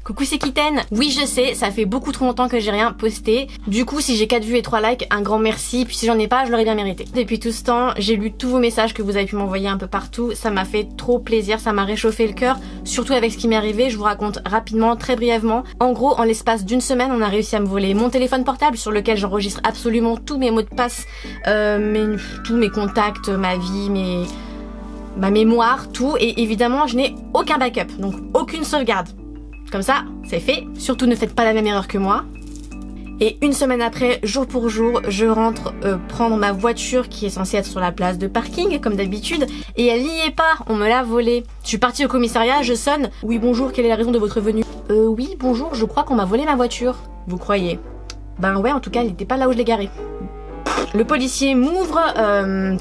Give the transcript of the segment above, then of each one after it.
Coucou, c'est Kitten. Oui, je sais, ça fait beaucoup trop longtemps que j'ai rien posté. Du coup, si j'ai 4 vues et 3 likes, un grand merci. Puis si j'en ai pas, je l'aurais bien mérité. Depuis tout ce temps, j'ai lu tous vos messages que vous avez pu m'envoyer un peu partout. Ça m'a fait trop plaisir, ça m'a réchauffé le cœur. Surtout avec ce qui m'est arrivé, je vous raconte rapidement, très brièvement. En gros, en l'espace d'une semaine, on a réussi à me voler mon téléphone portable sur lequel j'enregistre absolument tous mes mots de passe, tous mes contacts, ma vie, ma mémoire, tout. Et évidemment, je n'ai aucun backup, donc aucune sauvegarde. Comme ça, c'est fait. Surtout ne faites pas la même erreur que moi. Et une semaine après, jour pour jour, je rentre prendre ma voiture qui est censée être sur la place de parking, comme d'habitude, et elle n'y est pas, on me l'a volée. Je suis partie au commissariat, je sonne. Oui, bonjour, quelle est la raison de votre venue? Oui, bonjour, je crois qu'on m'a volé ma voiture. Vous croyez? Ben ouais, en tout cas, elle n'était pas là où je l'ai garée. Le policier m'ouvre,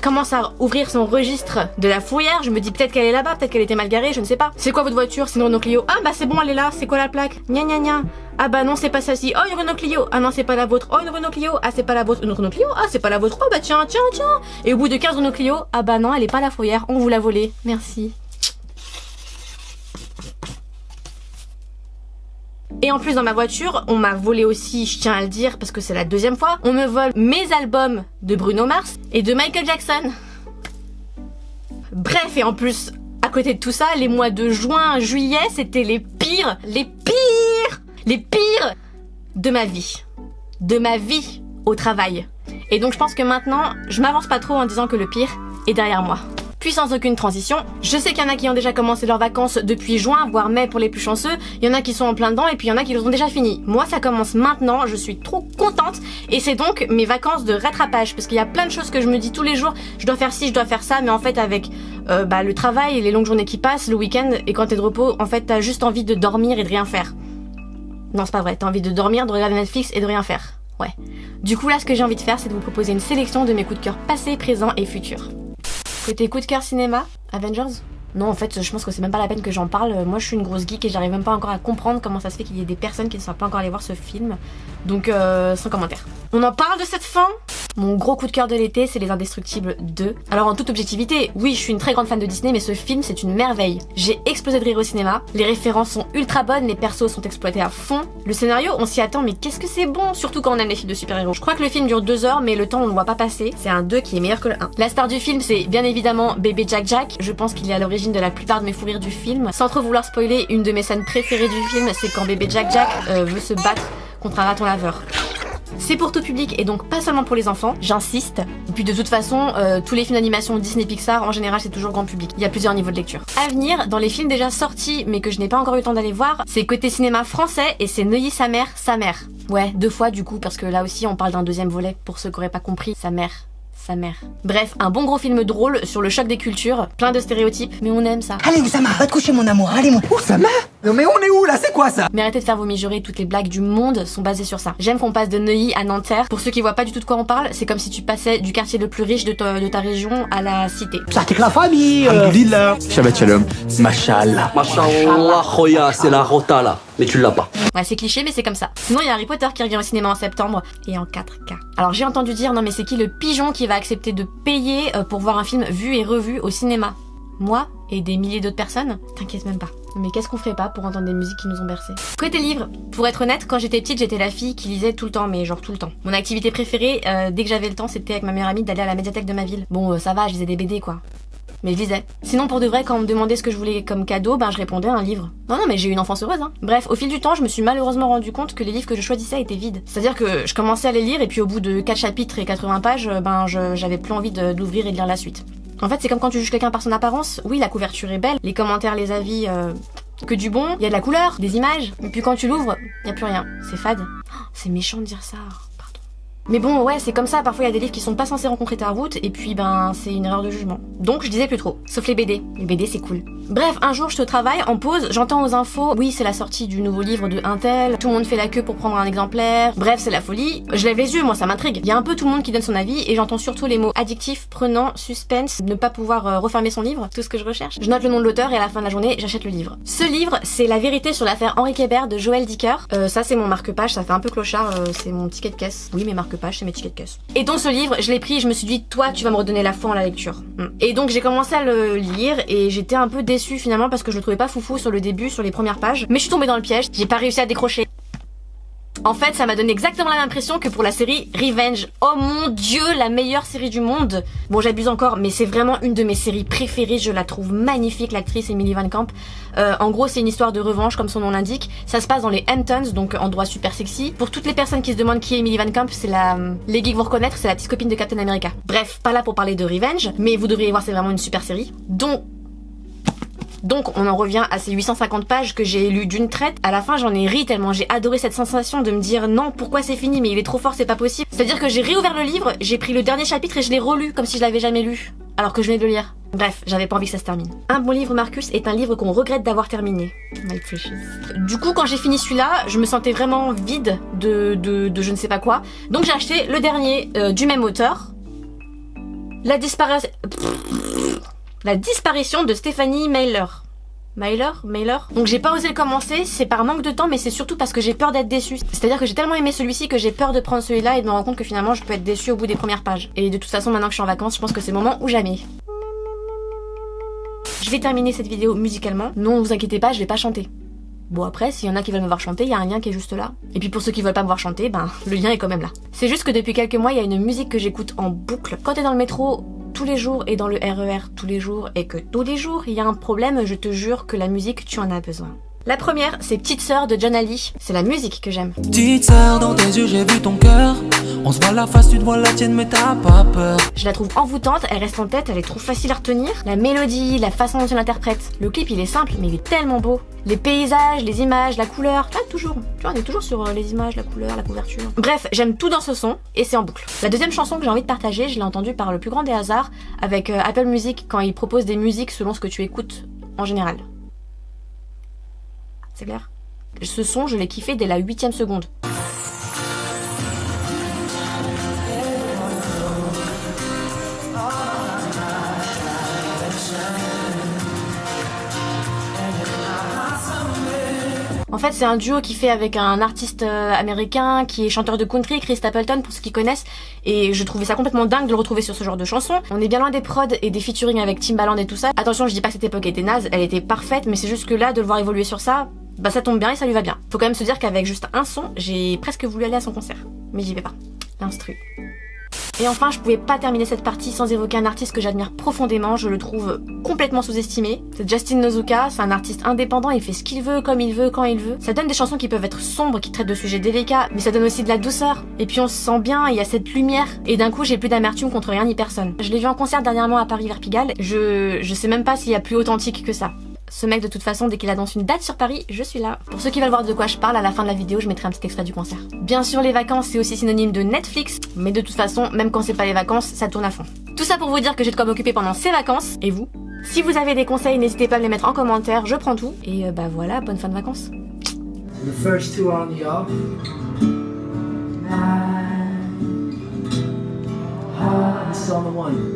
commence à ouvrir son registre de la fourrière. Je me dis peut-être qu'elle est là-bas, peut-être qu'elle était mal garée, je ne sais pas. C'est quoi votre voiture? C'est une Renault Clio. Ah bah c'est bon, elle est là. C'est quoi la plaque? Gna gna gna. Ah bah non, c'est pas celle-ci. Oh, une Renault Clio. Ah non, c'est pas la vôtre. Oh, une Renault Clio. Ah, c'est pas la vôtre. Une Renault Clio. Ah, c'est pas la vôtre. Oh bah tiens. Et au bout de 15 Renault Clio, ah bah non, elle est pas à la fourrière. On vous l'a volée. Merci. Et en plus dans ma voiture, on m'a volé aussi, je tiens à le dire parce que c'est la deuxième fois, on me vole mes albums de Bruno Mars et de Michael Jackson. Bref, et en plus, à côté de tout ça, les mois de juin, juillet, c'était les pires de ma vie. De ma vie au travail. Et donc je pense que maintenant, je m'avance pas trop en disant que le pire est derrière moi. Puis sans aucune transition, je sais qu'il y en a qui ont déjà commencé leurs vacances depuis juin, voire mai pour les plus chanceux, il y en a qui sont en plein dedans et puis il y en a qui les ont déjà fini. Moi ça commence maintenant, je suis trop contente et c'est donc mes vacances de rattrapage parce qu'il y a plein de choses que je me dis tous les jours, je dois faire ci, je dois faire ça, mais en fait avec le travail et les longues journées qui passent, le week-end et quand t'es de repos, en fait t'as juste envie de dormir et de rien faire. Non c'est pas vrai, t'as envie de dormir, de regarder Netflix et de rien faire. Ouais. Du coup là ce que j'ai envie de faire c'est de vous proposer une sélection de mes coups de cœur passés, présents et futurs. Côté coup de cœur cinéma, Avengers? Non, en fait, je pense que c'est même pas la peine que j'en parle. Moi, je suis une grosse geek et j'arrive même pas encore à comprendre comment ça se fait qu'il y ait des personnes qui ne sont pas encore allées voir ce film. Donc, sans commentaire. On en parle de cette fin? Mon gros coup de cœur de l'été, c'est Les Indestructibles 2. Alors en toute objectivité, oui, je suis une très grande fan de Disney, mais ce film, c'est une merveille. J'ai explosé de rire au cinéma, les références sont ultra bonnes, les persos sont exploités à fond. Le scénario, on s'y attend, mais qu'est-ce que c'est bon, surtout quand on aime les films de super-héros. Je crois que le film dure 2 heures, mais le temps on le voit pas passer. C'est un 2 qui est meilleur que le 1. La star du film, c'est bien évidemment bébé Jack Jack. Je pense qu'il est à l'origine de la plupart de mes fous rires du film. Sans trop vouloir spoiler, une de mes scènes préférées du film, c'est quand bébé Jack Jack veut se battre contre un raton laveur. C'est pour tout public et donc pas seulement pour les enfants, j'insiste. Et puis de toute façon, tous les films d'animation Disney Pixar, en général c'est toujours grand public. Il y a plusieurs niveaux de lecture. À venir, dans les films déjà sortis mais que je n'ai pas encore eu le temps d'aller voir, c'est côté cinéma français et c'est Neuilly sa mère. Ouais, 2 fois du coup parce que là aussi on parle d'un deuxième volet pour ceux qui auraient pas compris. Sa mère. Bref, un bon gros film drôle sur le choc des cultures, plein de stéréotypes, mais on aime ça. Allez Oussama, va te coucher mon amour, allez mon... Oussama? Non mais on est où là? C'est quoi ça? Mais arrêtez de faire vos mijaurées, toutes les blagues du monde sont basées sur ça. J'aime qu'on passe de Neuilly à Nanterre. Pour ceux qui voient pas du tout de quoi on parle, c'est comme si tu passais du quartier le plus riche de ta région à la cité. Ça que la famille Alhamdulillah. Shabbat shalom. Mashallah. Mashallah, Khoya, c'est la rota là. Mais tu l'as pas. Ouais, c'est cliché, mais c'est comme ça. Sinon, il y a Harry Potter qui revient au cinéma en septembre et en 4K. Alors, j'ai entendu dire, non mais c'est qui le pigeon qui va accepter de payer pour voir un film vu et revu au cinéma? Moi et des milliers d'autres personnes? T'inquiète même pas. Mais qu'est-ce qu'on ferait pas pour entendre des musiques qui nous ont bercés? Côté livre, pour être honnête, quand j'étais petite, j'étais la fille qui lisait tout le temps, mais genre tout le temps. Mon activité préférée, dès que j'avais le temps, c'était avec ma meilleure amie d'aller à la médiathèque de ma ville. Bon, ça va, je lisais des BD quoi. Mais je lisais. Sinon, pour de vrai, quand on me demandait ce que je voulais comme cadeau, ben je répondais à un livre. Non, mais j'ai eu une enfance heureuse, hein. Bref, au fil du temps, je me suis malheureusement rendu compte que les livres que je choisissais étaient vides. C'est-à-dire que je commençais à les lire et puis au bout de 4 chapitres et 80 pages, j'avais plus envie d'ouvrir et de lire la suite. En fait, c'est comme quand tu juges quelqu'un par son apparence. Oui, la couverture est belle, les commentaires, les avis, que du bon. Il y a de la couleur, des images. Et puis quand tu l'ouvres, y a plus rien. C'est fade. Oh, c'est méchant de dire ça. Mais bon, ouais, c'est comme ça, parfois il y a des livres qui sont pas censés rencontrer ta route, et puis c'est une erreur de jugement. Donc je disais plus trop, sauf les BD. Les BD c'est cool. Bref, un jour je te travaille, en pause, j'entends aux infos, oui c'est la sortie du nouveau livre de Untel, tout le monde fait la queue pour prendre un exemplaire, bref c'est la folie. Je lève les yeux, moi ça m'intrigue. Il y a un peu tout le monde qui donne son avis, et j'entends surtout les mots addictif, prenant, suspense, ne pas pouvoir refermer son livre, tout ce que je recherche. Je note le nom de l'auteur et à la fin de la journée, j'achète le livre. Ce livre, c'est La vérité sur l'affaire Henri Kébert de Joël Dicker. Ça c'est mon marque-page, ça fait un peu clochard, c'est mon ticket de caisse. Oui mes marque-pages, c'est mes tickets de caisse. Et donc ce livre, je l'ai pris et je me suis dit, toi tu vas me redonner la foi en la lecture. Et donc j'ai commencé à le lire et j'étais un peu déçue déçue finalement parce que je le trouvais pas foufou sur le début, sur les premières pages. Mais je suis tombée dans le piège, j'ai pas réussi à décrocher. En fait, ça m'a donné exactement la même impression que pour la série Revenge. Oh mon dieu, la meilleure série du monde. Bon, j'abuse encore, mais c'est vraiment une de mes séries préférées. Je la trouve magnifique, l'actrice Emily Van Camp. En gros, c'est une histoire de revanche, comme son nom l'indique. Ça se passe dans les Hamptons, donc endroit super sexy. Pour toutes les personnes qui se demandent qui est Emily Van Camp, c'est les geeks vont reconnaître, c'est la petite copine de Captain America. Bref, pas là pour parler de Revenge, mais vous devriez voir, c'est vraiment une super série. Donc on en revient à ces 850 pages que j'ai lues d'une traite. À la fin j'en ai ri tellement j'ai adoré cette sensation de me dire non, pourquoi c'est fini, mais il est trop fort, c'est pas possible. C'est-à-dire que j'ai réouvert le livre, j'ai pris le dernier chapitre et je l'ai relu comme si je l'avais jamais lu, alors que je venais de le lire. Bref, j'avais pas envie que ça se termine. Un bon livre, Marcus, est un livre qu'on regrette d'avoir terminé. My precious. Du coup, quand j'ai fini celui-là, je me sentais vraiment vide de je ne sais pas quoi. Donc j'ai acheté le dernier du même auteur. La disparition de Stephanie Meyer. Donc j'ai pas osé le commencer, c'est par manque de temps, mais c'est surtout parce que j'ai peur d'être déçue. C'est-à-dire que j'ai tellement aimé celui-ci que j'ai peur de prendre celui-là et de me rendre compte que finalement je peux être déçue au bout des premières pages. Et de toute façon, maintenant que je suis en vacances, je pense que c'est le moment ou jamais. Je vais terminer cette vidéo musicalement. Non, vous inquiétez pas, je vais pas chanter. Bon après, s'il y en a qui veulent me voir chanter, il y a un lien qui est juste là. Et puis pour ceux qui veulent pas me voir chanter, ben le lien est quand même là. C'est juste que depuis quelques mois, il y a une musique que j'écoute en boucle. Quand t'es dans le métro tous les jours et dans le RER tous les jours et que tous les jours il y a un problème, je te jure que la musique, tu en as besoin. La première, c'est Petite Sœur de John Ali. C'est la musique que j'aime. Petite sœur, dans tes yeux, j'ai vu ton cœur. On se voit la face, tu te vois la tienne, mais t'as pas peur. Je la trouve envoûtante, elle reste en tête, elle est trop facile à retenir. La mélodie, la façon dont elle l'interprète. Le clip, il est simple, mais il est tellement beau. Les paysages, les images, la couleur. Ah, toujours. Tu vois, on est toujours sur les images, la couleur, la couverture. Bref, j'aime tout dans ce son, et c'est en boucle. La deuxième chanson que j'ai envie de partager, je l'ai entendue par le plus grand des hasards, avec Apple Music, quand il propose des musiques selon ce que tu écoutes en général. C'est clair? Ce son, je l'ai kiffé dès la 8e seconde. En fait, c'est un duo qui fait avec un artiste américain qui est chanteur de country, Chris Stapleton, pour ceux qui connaissent. Et je trouvais ça complètement dingue de le retrouver sur ce genre de chanson. On est bien loin des prods et des featuring avec Timbaland et tout ça. Attention, je dis pas que cette époque était naze, elle était parfaite, mais c'est juste que là, de le voir évoluer sur ça, bah ça tombe bien et ça lui va bien. Faut quand même se dire qu'avec juste un son, j'ai presque voulu aller à son concert. Mais j'y vais pas. L'instru. Et enfin, je pouvais pas terminer cette partie sans évoquer un artiste que j'admire profondément, je le trouve complètement sous-estimé. C'est Justin Nozuka, c'est un artiste indépendant, il fait ce qu'il veut, comme il veut, quand il veut. Ça donne des chansons qui peuvent être sombres, qui traitent de sujets délicats, mais ça donne aussi de la douceur. Et puis on se sent bien, il y a cette lumière. Et d'un coup, j'ai plus d'amertume contre rien ni personne. Je l'ai vu en concert dernièrement à Paris vers Pigalle, je sais même pas s'il y a plus authentique que ça. Ce mec, de toute façon, dès qu'il annonce une date sur Paris, je suis là. Pour ceux qui veulent voir de quoi je parle, à la fin de la vidéo, je mettrai un petit extrait du concert. Bien sûr, les vacances, c'est aussi synonyme de Netflix, mais de toute façon, même quand c'est pas les vacances, ça tourne à fond. Tout ça pour vous dire que j'ai de quoi m'occuper pendant ces vacances, et vous? Si vous avez des conseils, n'hésitez pas à me les mettre en commentaire, je prends tout. Et bah voilà, bonne fin de vacances. The first two are on the up. This is on the one.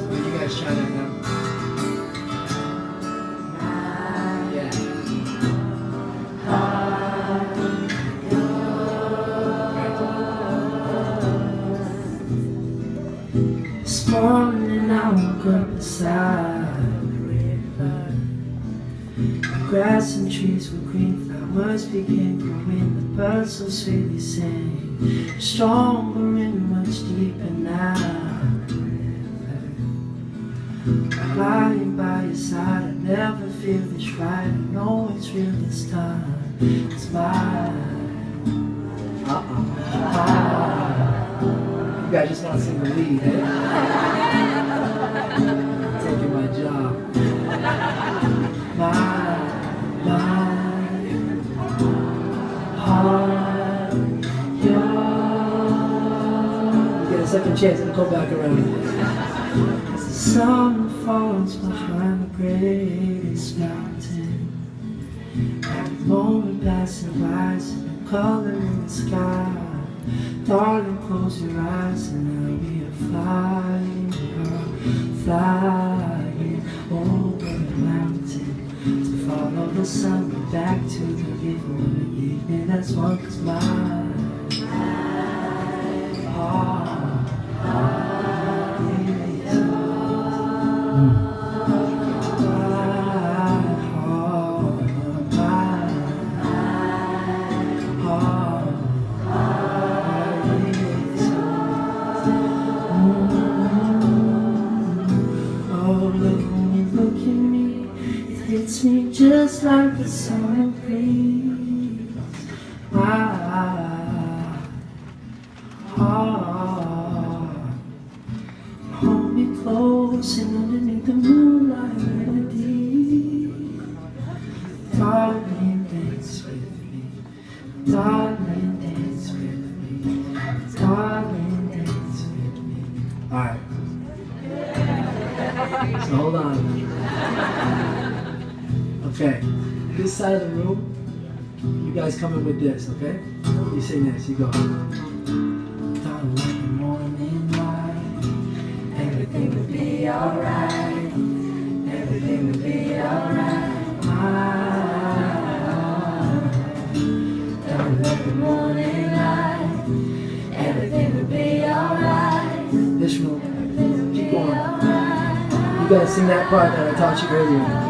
You guys try that now. Yeah. This morning I woke up beside the river. The grass and trees were green, flowers began growing, the birds so sweetly sang. Stronger and much deeper now. Lying by your side, I never feel this right. I know it's real this time. It's mine. You guys just want to sing the lead, eh? Taking my job. My heart, you get a second chance to go back around. As the sun falls behind the greatest mountain, every moment passing by, and color in the sky. Darling, close your eyes and I'll be flying over the mountain to follow the sun back to the river in the evening. That's one 'cause my heart is yours. hits me just like the summer breeze. My heart, hold me close and underneath the moonlight melody. Darling, dance with me. Darling, dance with me. Darling, dance with me. Alright. So hold on. Okay. This side of the room, you guys come in with this, okay? You sing this, you go. Darling, like the morning light, everything will be alright. Everything will be alright. Darling, like the morning light, everything will be alright. This room, keep going. You gotta sing that part that I taught you earlier.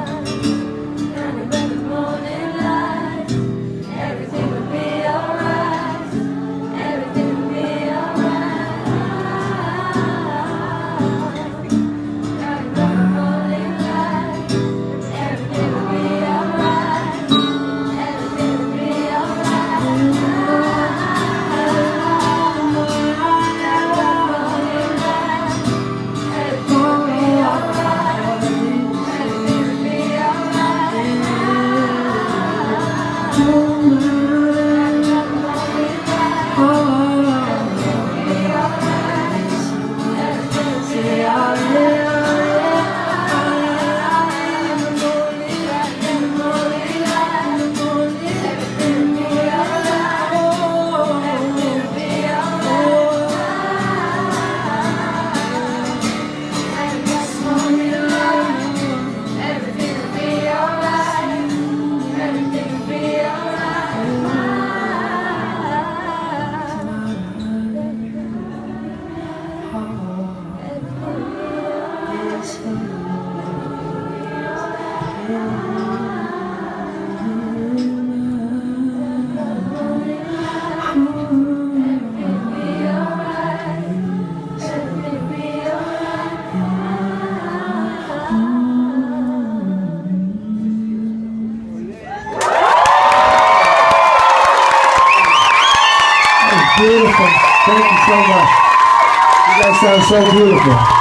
Beautiful. Thank you so much. You guys sound so beautiful.